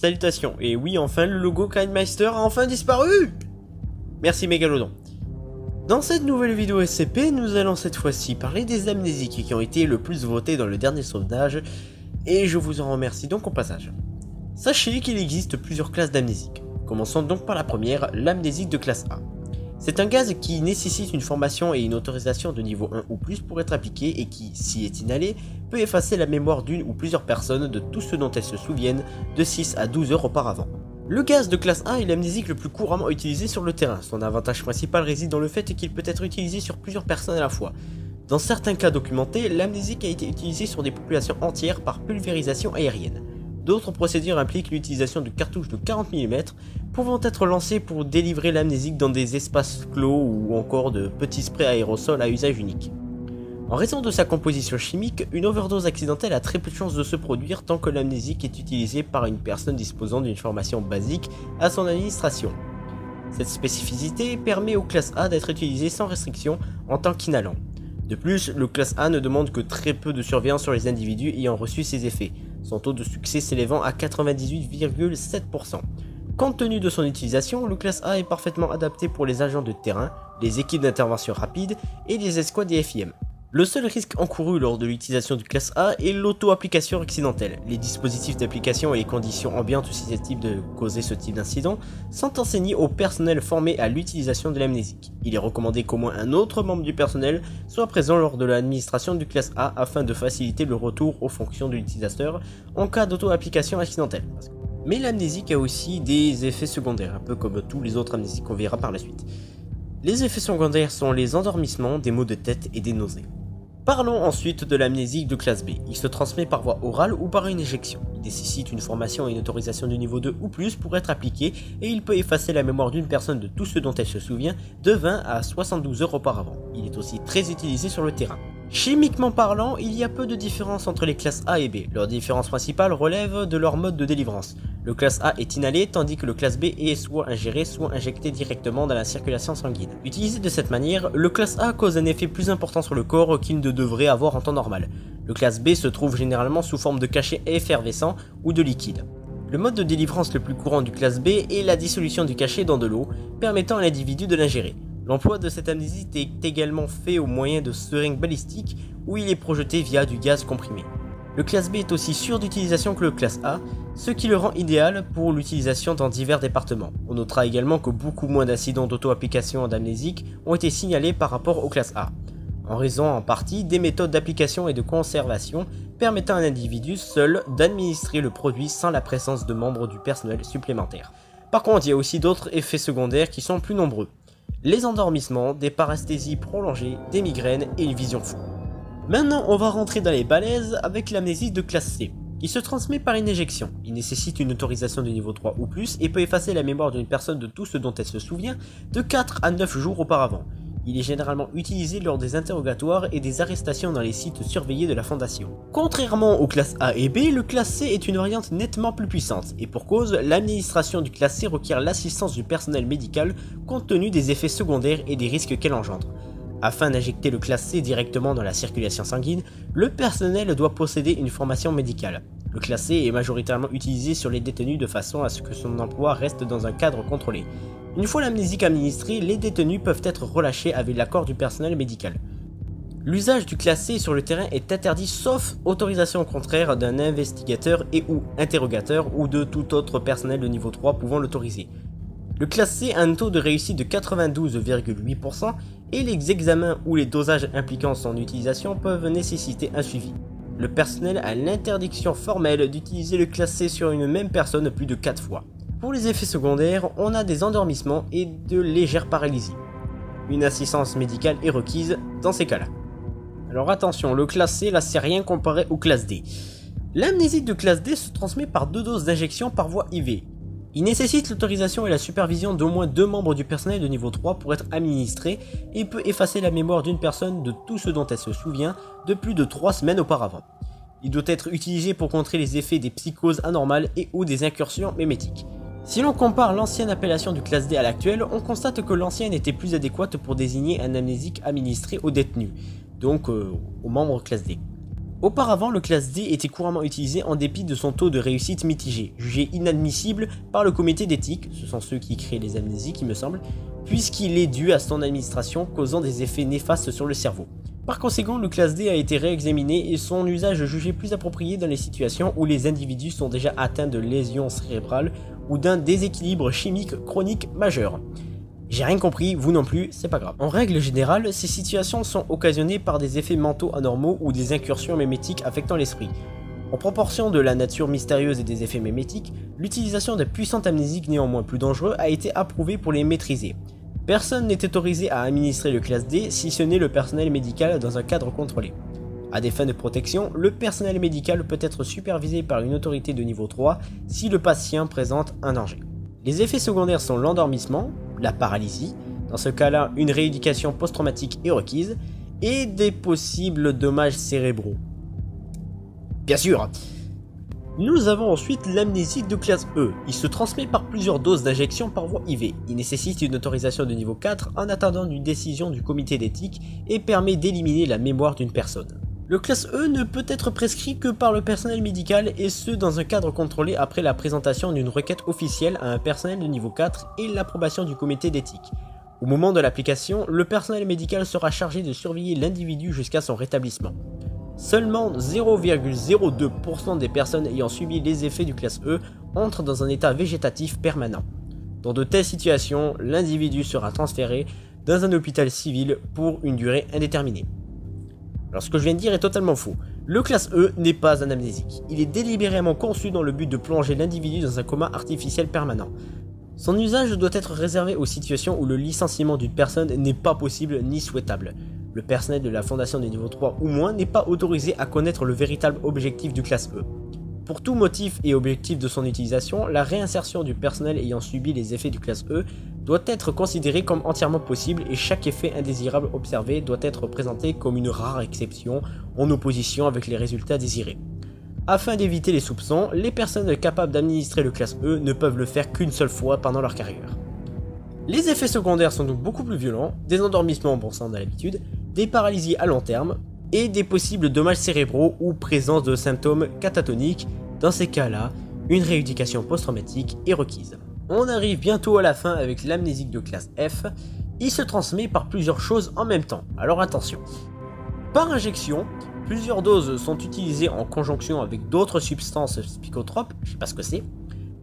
Salutations, et oui, enfin le logo KineMeister a enfin disparu. Merci Mégalodon. Dans cette nouvelle vidéo SCP, nous allons cette fois-ci parler des amnésiques qui ont été le plus votés dans le dernier sondage, et je vous en remercie donc au passage. Sachez qu'il existe plusieurs classes d'amnésiques. Commençons donc par la première, l'amnésique de classe A. C'est un gaz qui nécessite une formation et une autorisation de niveau 1 ou plus pour être appliqué et qui, s'y est inhalé, peut effacer la mémoire d'une ou plusieurs personnes de tout ce dont elles se souviennent de 6 à 12 heures auparavant. Le gaz de classe A est l'amnésique le plus couramment utilisé sur le terrain. Son avantage principal réside dans le fait qu'il peut être utilisé sur plusieurs personnes à la fois. Dans certains cas documentés, l'amnésique a été utilisé sur des populations entières par pulvérisation aérienne. D'autres procédures impliquent l'utilisation de cartouches de 40 mm pouvant être lancées pour délivrer l'amnésique dans des espaces clos ou encore de petits sprays aérosols à usage unique. En raison de sa composition chimique, une overdose accidentelle a très peu de chances de se produire tant que l'amnésique est utilisée par une personne disposant d'une formation basique à son administration. Cette spécificité permet au classe A d'être utilisé sans restriction en tant qu'inhalant. De plus, le classe A ne demande que très peu de surveillance sur les individus ayant reçu ces effets, son taux de succès s'élevant à 98,7%. Compte tenu de son utilisation, le classe A est parfaitement adapté pour les agents de terrain, les équipes d'intervention rapide et les escouades des FIM. Le seul risque encouru lors de l'utilisation du classe A est l'auto-application accidentelle. Les dispositifs d'application et les conditions ambiantes susceptibles de causer ce type d'incident sont enseignés au personnel formé à l'utilisation de l'amnésique. Il est recommandé qu'au moins un autre membre du personnel soit présent lors de l'administration du classe A afin de faciliter le retour aux fonctions de l'utilisateur en cas d'auto-application accidentelle. Mais l'amnésique a aussi des effets secondaires, un peu comme tous les autres amnésiques qu'on verra par la suite. Les effets secondaires sont les endormissements, des maux de tête et des nausées. Parlons ensuite de l'amnésique de classe B. Il se transmet par voie orale ou par une éjection. Il nécessite une formation et une autorisation de niveau 2 ou plus pour être appliqué et il peut effacer la mémoire d'une personne de tout ce dont elle se souvient de 20 à 72 heures auparavant. Il est aussi très utilisé sur le terrain. Chimiquement parlant, il y a peu de différence entre les classes A et B. Leur différence principale relève de leur mode de délivrance. Le classe A est inhalé tandis que le classe B est soit ingéré soit injecté directement dans la circulation sanguine. Utilisé de cette manière, le classe A cause un effet plus important sur le corps qu'il ne devrait avoir en temps normal. Le classe B se trouve généralement sous forme de cachet effervescent ou de liquide. Le mode de délivrance le plus courant du classe B est la dissolution du cachet dans de l'eau, permettant à l'individu de l'ingérer. L'emploi de cette amnésique est également fait au moyen de seringues balistiques où il est projeté via du gaz comprimé. Le classe B est aussi sûr d'utilisation que le classe A, ce qui le rend idéal pour l'utilisation dans divers départements. On notera également que beaucoup moins d'incidents d'auto-application d'amnésique ont été signalés par rapport au classe A, en raison en partie des méthodes d'application et de conservation permettant à un individu seul d'administrer le produit sans la présence de membres du personnel supplémentaire. Par contre, il y a aussi d'autres effets secondaires qui sont plus nombreux. Les endormissements, des parasthésies prolongées, des migraines et une vision floue. Maintenant, on va rentrer dans les balaises avec l'amnésie de classe C, qui se transmet par une éjection. Il nécessite une autorisation de niveau 3 ou plus et peut effacer la mémoire d'une personne de tout ce dont elle se souvient de 4 à 9 jours auparavant. Il est généralement utilisé lors des interrogatoires et des arrestations dans les sites surveillés de la Fondation. Contrairement aux classes A et B, le classe C est une variante nettement plus puissante, et pour cause, l'administration du classe C requiert l'assistance du personnel médical compte tenu des effets secondaires et des risques qu'elle engendre. Afin d'injecter le classe C directement dans la circulation sanguine, le personnel doit posséder une formation médicale. Le classe C est majoritairement utilisé sur les détenus de façon à ce que son emploi reste dans un cadre contrôlé. Une fois l'amnésique administrée, les détenus peuvent être relâchés avec l'accord du personnel médical. L'usage du classe C sur le terrain est interdit sauf autorisation contraire d'un investigateur et ou interrogateur ou de tout autre personnel de niveau 3 pouvant l'autoriser. Le classe C a un taux de réussite de 92,8% et les examens ou les dosages impliquant son utilisation peuvent nécessiter un suivi. Le personnel a l'interdiction formelle d'utiliser le classe C sur une même personne plus de 4 fois. Pour les effets secondaires, on a des endormissements et de légères paralysies. Une assistance médicale est requise dans ces cas-là. Alors attention, le classe C là c'est rien comparé au classe D. L'amnésique de classe D se transmet par 2 doses d'injection par voie IV. Il nécessite l'autorisation et la supervision d'au moins 2 membres du personnel de niveau 3 pour être administré et peut effacer la mémoire d'une personne de tout ce dont elle se souvient de plus de 3 semaines auparavant. Il doit être utilisé pour contrer les effets des psychoses anormales et ou des incursions mémétiques. Si l'on compare l'ancienne appellation du classe D à l'actuelle, on constate que l'ancienne était plus adéquate pour désigner un amnésique administré aux détenus, donc aux membres classe D. Auparavant, le classe D était couramment utilisé en dépit de son taux de réussite mitigé, jugé inadmissible par le comité d'éthique, ce sont ceux qui créent les amnésiques il me semble, puisqu'il est dû à son administration causant des effets néfastes sur le cerveau. Par conséquent, le classe D a été réexaminé et son usage jugé plus approprié dans les situations où les individus sont déjà atteints de lésions cérébrales ou d'un déséquilibre chimique chronique majeur. J'ai rien compris, vous non plus, c'est pas grave. En règle générale, ces situations sont occasionnées par des effets mentaux anormaux ou des incursions mémétiques affectant l'esprit. En proportion de la nature mystérieuse et des effets mémétiques, l'utilisation de puissantes amnésiques néanmoins plus dangereux a été approuvée pour les maîtriser. Personne n'est autorisé à administrer le classe D si ce n'est le personnel médical dans un cadre contrôlé. À des fins de protection, le personnel médical peut être supervisé par une autorité de niveau 3 si le patient présente un danger. Les effets secondaires sont l'endormissement, la paralysie, dans ce cas-là une rééducation post-traumatique est requise, et des possibles dommages cérébraux. Bien sûr. Nous avons ensuite l'amnésique de classe E. Il se transmet par plusieurs doses d'injection par voie IV. Il nécessite une autorisation de niveau 4 en attendant une décision du comité d'éthique et permet d'éliminer la mémoire d'une personne. Le classe E ne peut être prescrit que par le personnel médical et ce dans un cadre contrôlé après la présentation d'une requête officielle à un personnel de niveau 4 et l'approbation du comité d'éthique. Au moment de l'application, le personnel médical sera chargé de surveiller l'individu jusqu'à son rétablissement. Seulement 0,02% des personnes ayant subi les effets du classe E entrent dans un état végétatif permanent. Dans de telles situations, l'individu sera transféré dans un hôpital civil pour une durée indéterminée. Alors ce que je viens de dire est totalement faux. Le classe E n'est pas un amnésique. Il est délibérément conçu dans le but de plonger l'individu dans un coma artificiel permanent. Son usage doit être réservé aux situations où le licenciement d'une personne n'est pas possible ni souhaitable. Le personnel de la fondation de niveau 3 ou moins n'est pas autorisé à connaître le véritable objectif du classe E. Pour tout motif et objectif de son utilisation, la réinsertion du personnel ayant subi les effets du classe E doit être considérée comme entièrement possible et chaque effet indésirable observé doit être présenté comme une rare exception en opposition avec les résultats désirés. Afin d'éviter les soupçons, les personnes capables d'administrer le classe E ne peuvent le faire qu'une seule fois pendant leur carrière. Les effets secondaires sont donc beaucoup plus violents, des endormissements bon sang d'habitude, des paralysies à long terme et des possibles dommages cérébraux ou présence de symptômes catatoniques. Dans ces cas-là, une rééducation post-traumatique est requise. On arrive bientôt à la fin avec l'amnésique de classe F. Il se transmet par plusieurs choses en même temps, alors attention. Par injection, plusieurs doses sont utilisées en conjonction avec d'autres substances psychotropes, je sais pas ce que c'est,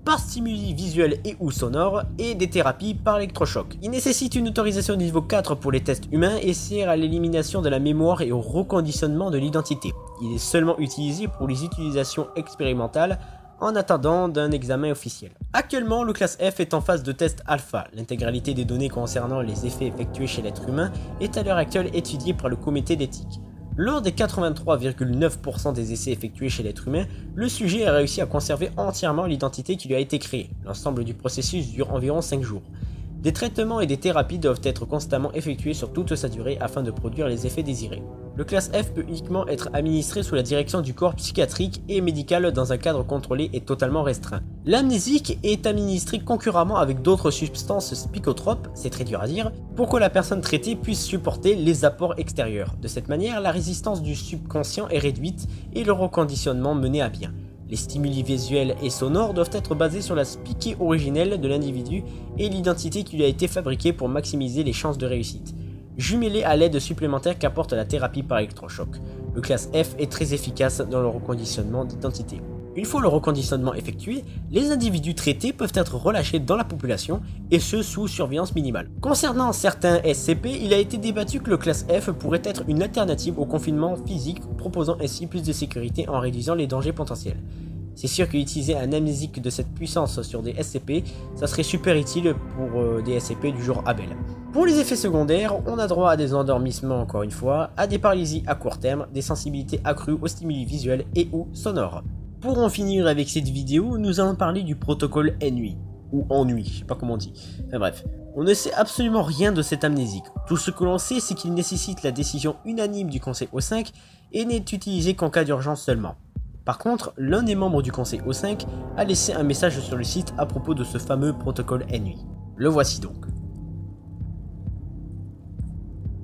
par stimuli visuels et ou sonores, et des thérapies par électrochoc. Il nécessite une autorisation de niveau 4 pour les tests humains et sert à l'élimination de la mémoire et au reconditionnement de l'identité. Il est seulement utilisé pour les utilisations expérimentales en attendant d'un examen officiel. Actuellement, le classe F est en phase de test alpha. L'intégralité des données concernant les effets effectués chez l'être humain est à l'heure actuelle étudiée par le comité d'éthique. Lors des 83,9% des essais effectués chez l'être humain, le sujet a réussi à conserver entièrement l'identité qui lui a été créée. L'ensemble du processus dure environ 5 jours. Des traitements et des thérapies doivent être constamment effectués sur toute sa durée afin de produire les effets désirés. Le classe F peut uniquement être administré sous la direction du corps psychiatrique et médical dans un cadre contrôlé et totalement restreint. L'amnésique est administré concurremment avec d'autres substances psychotropes, c'est très dur à dire, pour que la personne traitée puisse supporter les apports extérieurs. De cette manière, la résistance du subconscient est réduite et le reconditionnement mené à bien. Les stimuli visuels et sonores doivent être basés sur la psyché originelle de l'individu et l'identité qui lui a été fabriquée pour maximiser les chances de réussite, jumelés à l'aide supplémentaire qu'apporte la thérapie par électrochoc. Le classe F est très efficace dans le reconditionnement d'identité. Une fois le reconditionnement effectué, les individus traités peuvent être relâchés dans la population, et ce sous surveillance minimale. Concernant certains SCP, il a été débattu que le classe F pourrait être une alternative au confinement physique, proposant ainsi plus de sécurité en réduisant les dangers potentiels. C'est sûr qu'utiliser un amnésique de cette puissance sur des SCP, ça serait super utile pour des SCP du genre Abel. Pour les effets secondaires, on a droit à des endormissements encore une fois, à des paralysies à court terme, des sensibilités accrues aux stimuli visuels et ou sonores. Pour en finir avec cette vidéo, nous allons parler du protocole Ennui, ou Ennui, je sais pas comment on dit. Enfin bref, on ne sait absolument rien de cette amnésique. Tout ce que l'on sait, c'est qu'il nécessite la décision unanime du Conseil O5 et n'est utilisé qu'en cas d'urgence seulement. Par contre, l'un des membres du Conseil O5 a laissé un message sur le site à propos de ce fameux protocole Ennui. Le voici donc.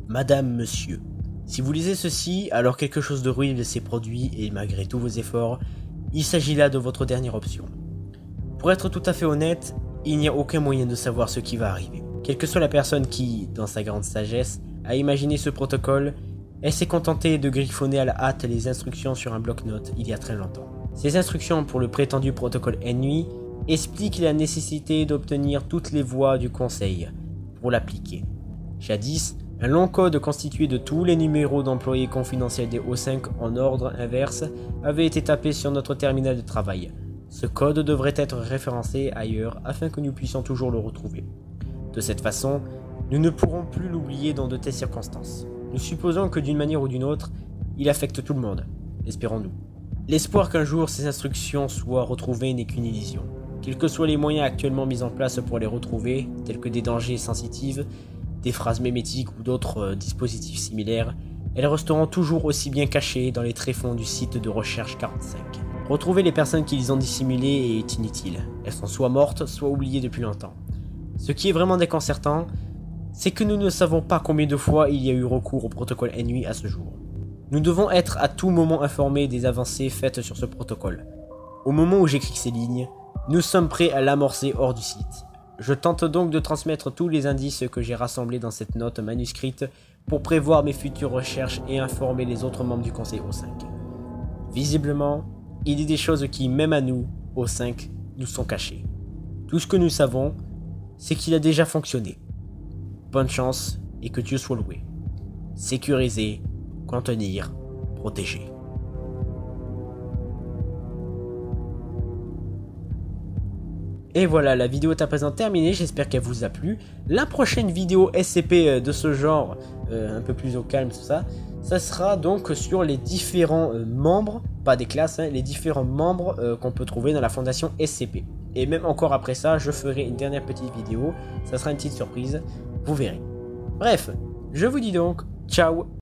Madame, monsieur, Si vous lisez ceci, alors quelque chose d'horrible s'est produit et malgré tous vos efforts, il s'agit là de votre dernière option. Pour être tout à fait honnête, il n'y a aucun moyen de savoir ce qui va arriver. Quelle que soit la personne qui, dans sa grande sagesse, a imaginé ce protocole, elle s'est contentée de griffonner à la hâte les instructions sur un bloc-notes il y a très longtemps. Ces instructions pour le prétendu protocole NUI expliquent la nécessité d'obtenir toutes les voies du conseil pour l'appliquer. Jadis, un long code constitué de tous les numéros d'employés confidentiels des O5 en ordre inverse avait été tapé sur notre terminal de travail. Ce code devrait être référencé ailleurs afin que nous puissions toujours le retrouver. De cette façon, nous ne pourrons plus l'oublier dans de telles circonstances. Nous supposons que d'une manière ou d'une autre, il affecte tout le monde, espérons-nous. L'espoir qu'un jour ces instructions soient retrouvées n'est qu'une illusion. Quels que soient les moyens actuellement mis en place pour les retrouver, tels que des dangers sensitifs, des phrases mémétiques ou d'autres dispositifs similaires, elles resteront toujours aussi bien cachées dans les tréfonds du site de recherche 45. Retrouver les personnes qui les ont dissimulées est inutile. Elles sont soit mortes, soit oubliées depuis longtemps. Ce qui est vraiment déconcertant, c'est que nous ne savons pas combien de fois il y a eu recours au protocole NUI à ce jour. Nous devons être à tout moment informés des avancées faites sur ce protocole. Au moment où j'écris ces lignes, nous sommes prêts à l'amorcer hors du site. Je tente donc de transmettre tous les indices que j'ai rassemblés dans cette note manuscrite pour prévoir mes futures recherches et informer les autres membres du conseil O5. Visiblement, il y a des choses qui, même à nous, O5, nous sont cachées. Tout ce que nous savons, c'est qu'il a déjà fonctionné. Bonne chance et que Dieu soit loué. Sécuriser, contenir, protéger. Et voilà, la vidéo est à présent terminée, j'espère qu'elle vous a plu. La prochaine vidéo SCP de ce genre, un peu plus au calme, tout ça, ça sera donc sur les différents membres, pas des classes, hein, les différents membres qu'on peut trouver dans la fondation SCP. Et même encore après ça, je ferai une dernière petite vidéo, ça sera une petite surprise, vous verrez. Bref, je vous dis donc, ciao!